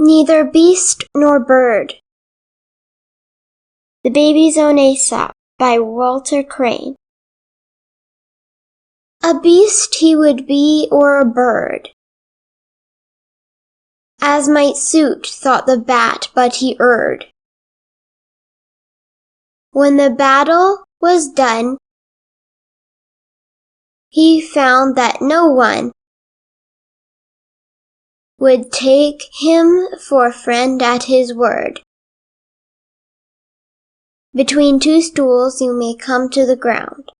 Neither beast nor bird. The Baby's Own Aesop by Walter Crane. A beast he would be or a bird, as might suit, thought the bat, but he erred. When the battle was done, he found that no one would take him for a friend at his word. Between two stools you may come to the ground.